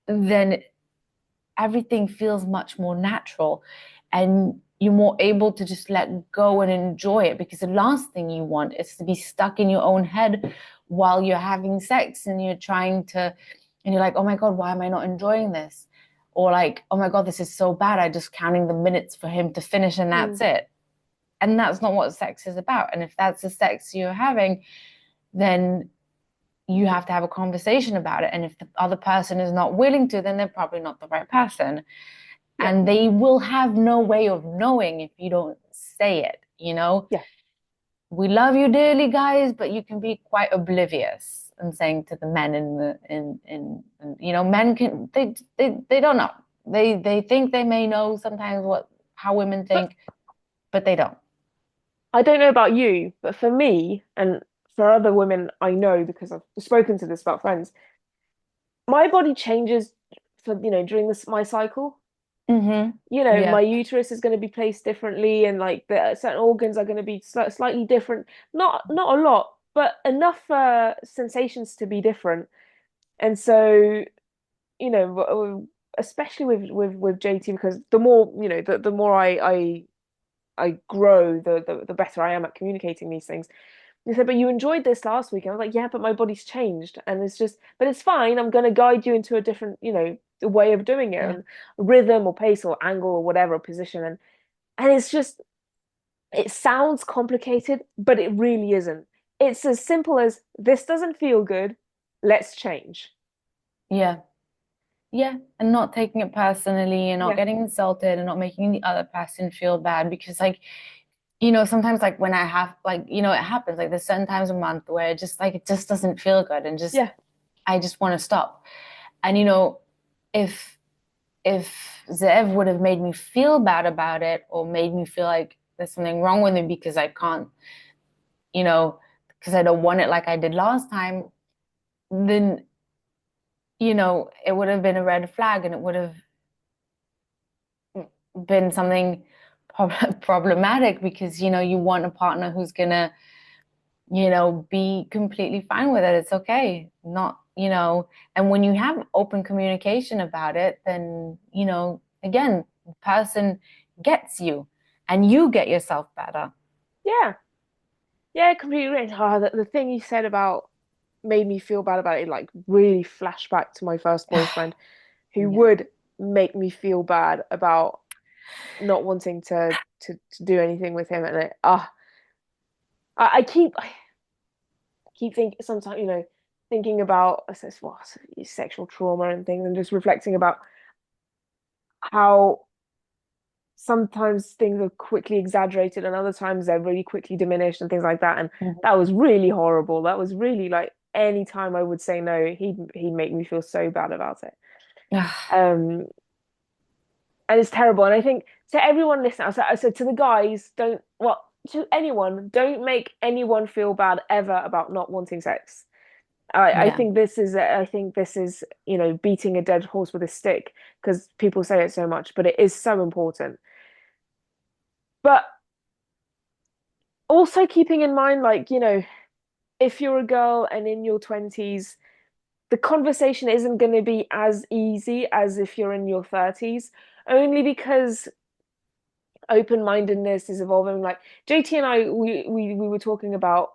then everything feels much more natural and you're more able to just let go and enjoy it, because the last thing you want is to be stuck in your own head while you're having sex and you're trying to, and you're like, oh my God, why am I not enjoying this? Or like, oh my God, this is so bad. I just counting the minutes for him to finish and that's Mm. it. And that's not what sex is about. And if that's the sex you're having, then you have to have a conversation about it. And if the other person is not willing to, then they're probably not the right person. Yeah, And they will have no way of knowing if you don't say it, you know? yeah. We love you dearly, guys, but you can be quite oblivious and saying to the men you know, men can they don't know. They think they may know sometimes what how women But think, but they don't. I don't know about you, but for me and for other women I know, because I've spoken to this about friends, my body changes for, during this my cycle. Yeah. My uterus is going to be placed differently, and like the certain organs are going to be slightly different. Not a lot, but enough sensations to be different. And so, especially with JT, because the more, the more I grow, the better I am at communicating these things. He said, but you enjoyed this last week. And I was like, yeah, but my body's changed. And it's just, but it's fine. I'm going to guide you into a different, way of doing it, Yeah. and rhythm or pace or angle or whatever position. And it's just, it sounds complicated, but it really isn't. It's as simple as this doesn't feel good. Let's change. Yeah. Yeah, and not taking it personally and not Yeah. getting insulted and not making the other person feel bad, because like, you know, sometimes like when I have like, you know, it happens like there's certain times a month where it just like it just doesn't feel good and just Yeah. I just want to stop. And you know, if if Zev would have made me feel bad about it or made me feel like there's something wrong with me because I can't, you know, because I don't want it like I did last time, then you know, it would have been a red flag and it would have been something problematic, because you know you want a partner who's gonna, you know, be completely fine with it. It's okay, not, you know, and when you have open communication about it, then you know, again, the person gets you and you get yourself better. Yeah. Yeah, completely right. The thing you said about made me feel bad about it, like really flashback to my first boyfriend, who Yeah. would make me feel bad about not wanting to do anything with him. And I keep thinking sometimes, thinking about, I says, well, sexual trauma and things, and just reflecting about how sometimes things are quickly exaggerated and other times they're really quickly diminished and things like that. And Mhm. that was really horrible. That was really like any time I would say no, he'd make me feel so bad about it. Um, and it's terrible. And I think to everyone listening, I said to the guys, don't, well, to anyone, don't make anyone feel bad ever about not wanting sex. Yeah. I think this is, beating a dead horse with a stick, because people say it so much, but it is so important. But also keeping in mind, like, if you're a girl and in your 20s, the conversation isn't going to be as easy as if you're in your 30s, only because open-mindedness is evolving. Like JT and I, we were talking about,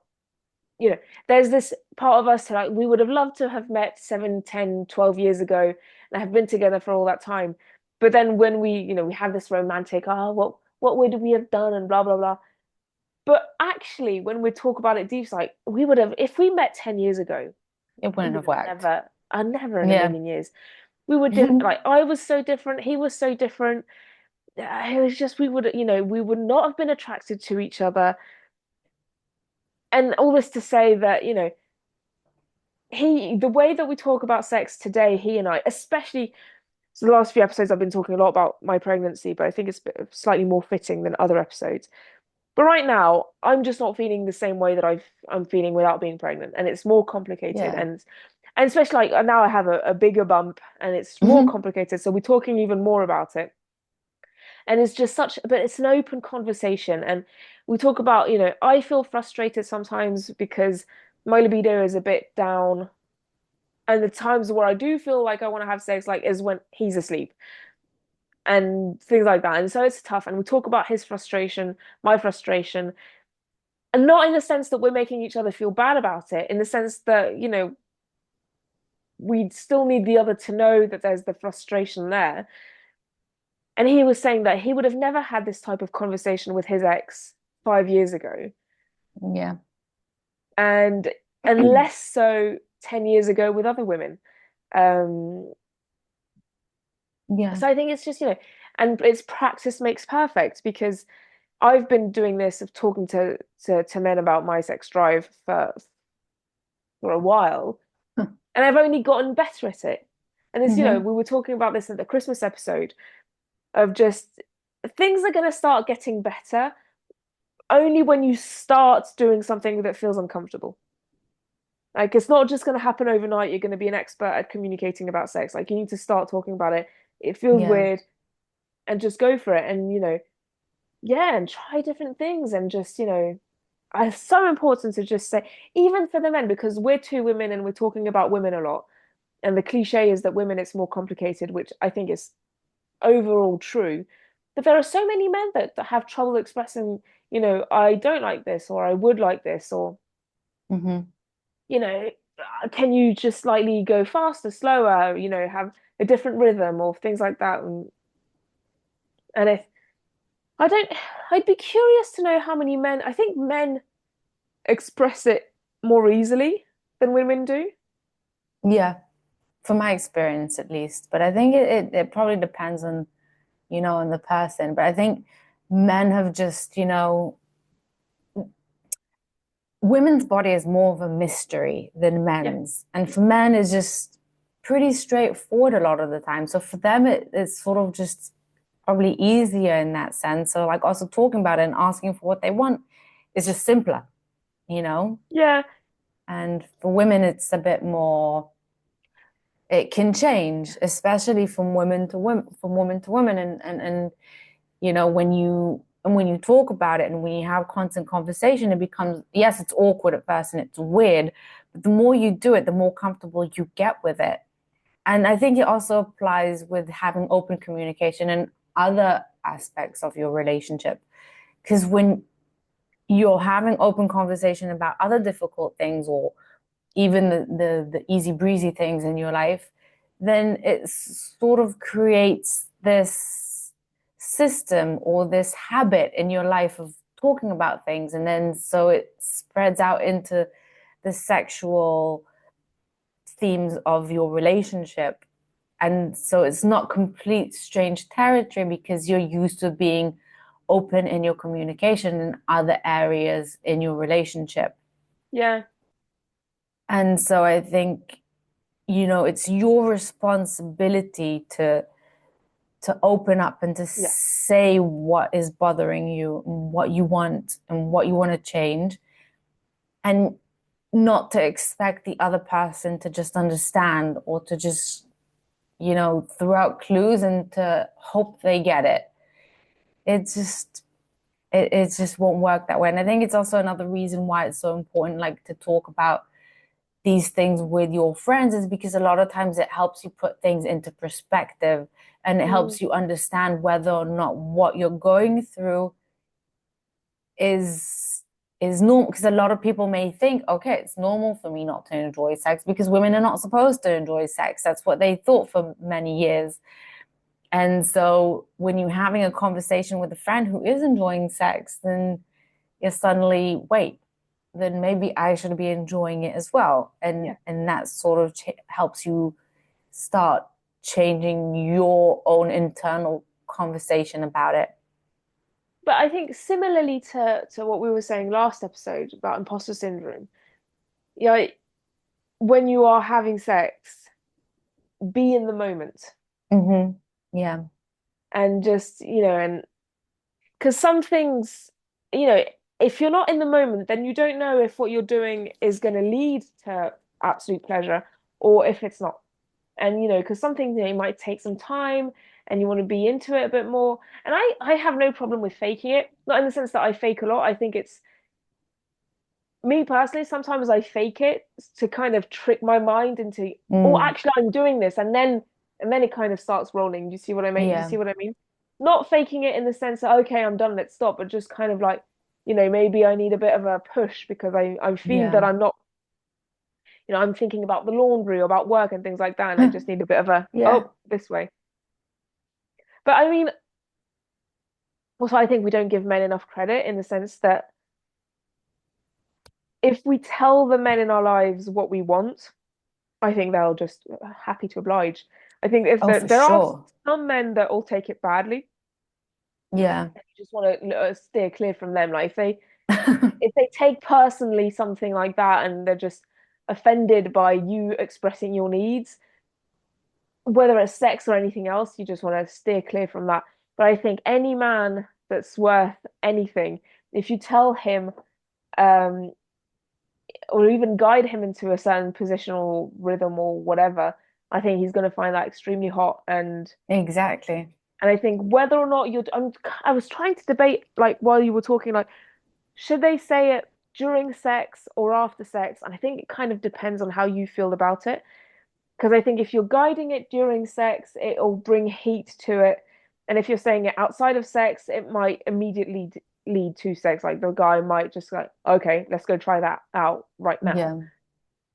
there's this part of us like we would have loved to have met 7, 10, 12 years ago and have been together for all that time. But then when we have this romantic, what would we have done and blah blah blah. But actually, when we talk about it deep, it's like we would have, if we met 10 years ago, It we wouldn't would have have worked. never in a Yeah. million years. We were different. Like I was so different, he was so different. It was just we would not have been attracted to each other. And all this to say that, the way that we talk about sex today, he and I, especially, so the last few episodes I've been talking a lot about my pregnancy, but I think it's slightly more fitting than other episodes. But right now, I'm just not feeling the same way that I'm feeling without being pregnant, and it's more complicated. Yeah. And especially like now I have a bigger bump, and it's more Mhm. complicated. So we're talking even more about it, and it's just but it's an open conversation, and we talk about, I feel frustrated sometimes because my libido is a bit down, And the times where I do feel like I want to have sex, like, is when he's asleep and things like that. And so it's tough. And we talk about his frustration, my frustration, and not in the sense that we're making each other feel bad about it, in the sense that, we still need the other to know that there's the frustration there. And he was saying that he would have never had this type of conversation with his ex 5 years ago, Yeah. and less so 10 years ago with other women. Um, Yeah. so I think it's just, and it's practice makes perfect, because I've been doing this of talking to men about my sex drive for a while, and I've only gotten better at it. And it's, Hmm. we were talking about this in the Christmas episode of just things are going to start getting better only when you start doing something that feels uncomfortable. Like, it's not just going to happen overnight. You're going to be an expert at communicating about sex. Like, you need to start talking about it. It feels Yeah. weird, and just go for it. And, yeah, and try different things. And just, it's so important to just say, even for the men, because we're two women and we're talking about women a lot. And the cliche is that women, it's more complicated, which I think is overall true. But there are so many men that have trouble expressing, I don't like this, or I would like this, or, Hmm. you know, can you just slightly go faster, slower, have a different rhythm or things like that. And if I don't, I'd be curious to know how many men, I think men express it more easily than women do. Yeah. From my experience, at least. But I think it probably depends on, on the person. But I think men have just, women's body is more of a mystery than Yeah. men's. And for men, it's just pretty straightforward a lot of the time. So for them, it's sort of just probably easier in that sense. So, like, also talking about it and asking for what they want is just simpler, you know? Yeah. And for women, it's a bit more, it can change, especially from women to women, from woman to woman. And when you talk about it and when you have constant conversation, it becomes, yes, it's awkward at first and it's weird, but the more you do it, the more comfortable you get with it. And I think it also applies with having open communication and other aspects of your relationship. Because when you're having open conversation about other difficult things, or even the easy breezy things in your life, then it sort of creates this system or this habit in your life of talking about things. And then so it spreads out into the sexual themes of your relationship. And so it's not complete strange territory because you're used to being open in your communication in other areas in your relationship. Yeah. And so I think, it's your responsibility to open up and to Yeah. say what is bothering you and what you want to change, and not to expect the other person to just understand or to just, throw out clues and to hope they get it. It just it just won't work that way. And I think it's also another reason why it's so important, like, to talk about these things with your friends, is because a lot of times it helps you put things into perspective, and it Mm, helps you understand whether or not what you're going through is is normal. Because a lot of people may think, okay, it's normal for me not to enjoy sex because women are not supposed to enjoy sex. That's what they thought for many years. And so when you're having a conversation with a friend who is enjoying sex, then you're suddenly, wait, then maybe I should be enjoying it as well. yeah. And that sort of helps you start changing your own internal conversation about it. But I think similarly to what we were saying last episode about imposter syndrome, yeah, when you are having sex, be in the moment, Hmm. Yeah. and just, and because some things, you know, if you're not in the moment, then you don't know if what you're doing is going to lead to absolute pleasure or if it's not. And, because some things, might take some time and you want to be into it a bit more. And I have no problem with faking it, not in the sense that I fake a lot. I think me personally, sometimes I fake it to kind of trick my mind into, oh, Mm, actually, I'm doing this, and then it kind of starts rolling. Do you see what I mean? Do you yeah. see what I mean? Not faking it in the sense that, okay, I'm done, let's stop, but just kind of like, maybe I need a bit of a push because I feel that Yeah. I'm not, I'm thinking about the laundry or about work and things like that, and I just need a bit of a, Yeah. oh, this way. But I mean, also, I think we don't give men enough credit in the sense that if we tell the men in our lives what we want, I think they'll just happy to oblige. I think if Oh, for there are sure. some men that will take it badly, Yeah. and you just want to steer clear from them. Like if they take personally something like that and they're just offended by you expressing your needs, whether it's sex or anything else, you just want to steer clear from that. But I think any man that's worth anything, if you tell him um or even guide him into a certain positional rhythm or whatever, I think he's going to find that extremely hot. Exactly. And I think whether or not I was trying to debate like while you were talking, like should they say it during sex or after sex? And I think it kind of depends on how you feel about it. Because I think if you're guiding it during sex, it'll bring heat to it. And if you're saying it outside of sex, it might immediately lead to sex. Like the guy might just like, okay, let's go try that out right now. Yeah.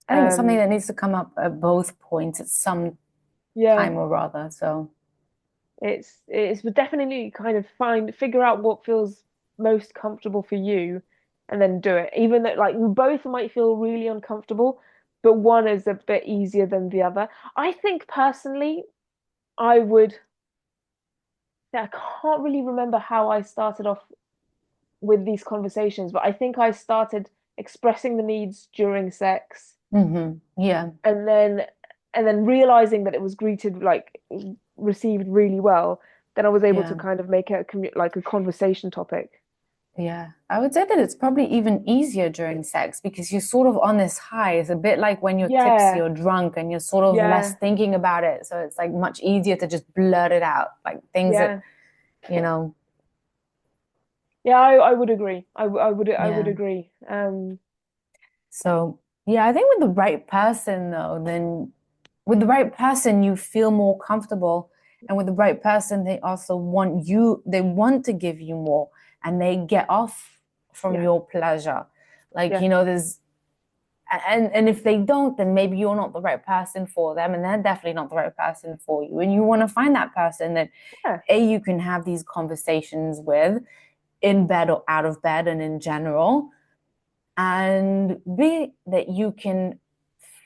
I think it's something Um, that needs to come up at both points at some yeah, time or rather. So, it's definitely kind of figure out what feels most comfortable for you, and then do it. Even though like you both might feel really uncomfortable, but one is a bit easier than the other. I think personally, I would. Yeah, I can't really remember how I started off with these conversations, but I think I started expressing the needs during sex, yeah. and then realizing that it was greeted like received really well. Then I was able to Yeah. kind of make it like a conversation topic. Yeah. I would say that it's probably even easier during sex because you're sort of on this high. It's a bit like when you're tipsy Yeah, or drunk and you're sort of less yeah, thinking about it. So it's like much easier to just blurt it out, like things that, yeah, you know, yeah. I would agree. I would yeah. agree. So, yeah, I think with the right person, though, then with the right person, you feel more comfortable. And with the right person, they also want you, they want to give you more and they get off from Yeah, your pleasure. Like, yeah, there's, and if they don't, then maybe you're not the right person for them. And they're definitely not the right person for you. And you want to find that person that, yeah, A, you can have these conversations with in bed or out of bed and in general and B, that you can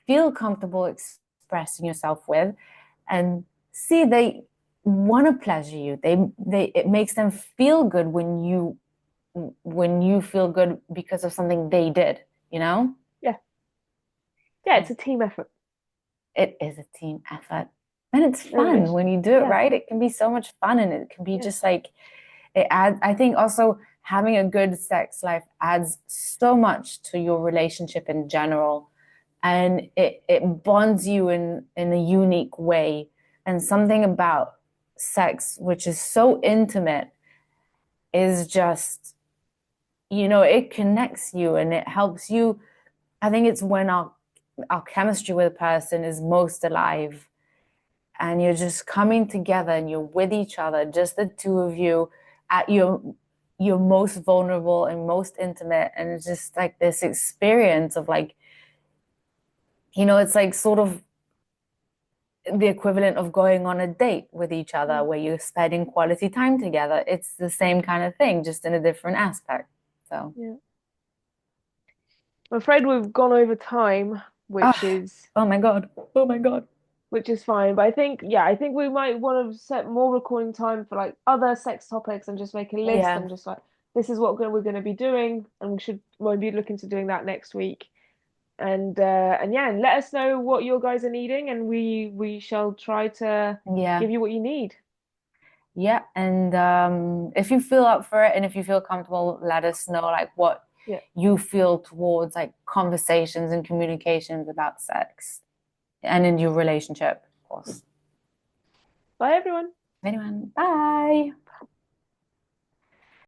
feel comfortable expressing yourself with, and C, they want to pleasure you. They it makes them feel good when you feel good because of something they did, you know? yeah, yeah. It's So a team effort, it is a team effort. And it's and fun when you do it yeah, right. It can be so much fun and it can be yeah, just like it adds, I think also having a good sex life adds so much to your relationship in general. And it bonds you in a unique way. And something about sex, which is so intimate, is just, it connects you and it helps you. I think it's when our chemistry with a person is most alive and you're just coming together and you're with each other, just the two of you at your most vulnerable and most intimate. And it's just like this experience of like, it's like sort of the equivalent of going on a date with each other mm, where you're spending quality time together. It's the same kind of thing, just in a different aspect. So, yeah. I'm afraid we've gone over time, which ah, is oh my God. Oh my God. fine. But I think we might want to set more recording time for like other sex topics and just make a list Yeah. and just like this is what we're going to be doing, and we'll be looking to doing that next week. And yeah, and let us know what your guys are needing, and we shall try to Yeah. give you what you need. Yeah. And if you feel up for it and if you feel comfortable, let us know like what Yeah. you feel towards like conversations and communications about sex and in your relationship, of course. Bye, everyone. Anyone, bye.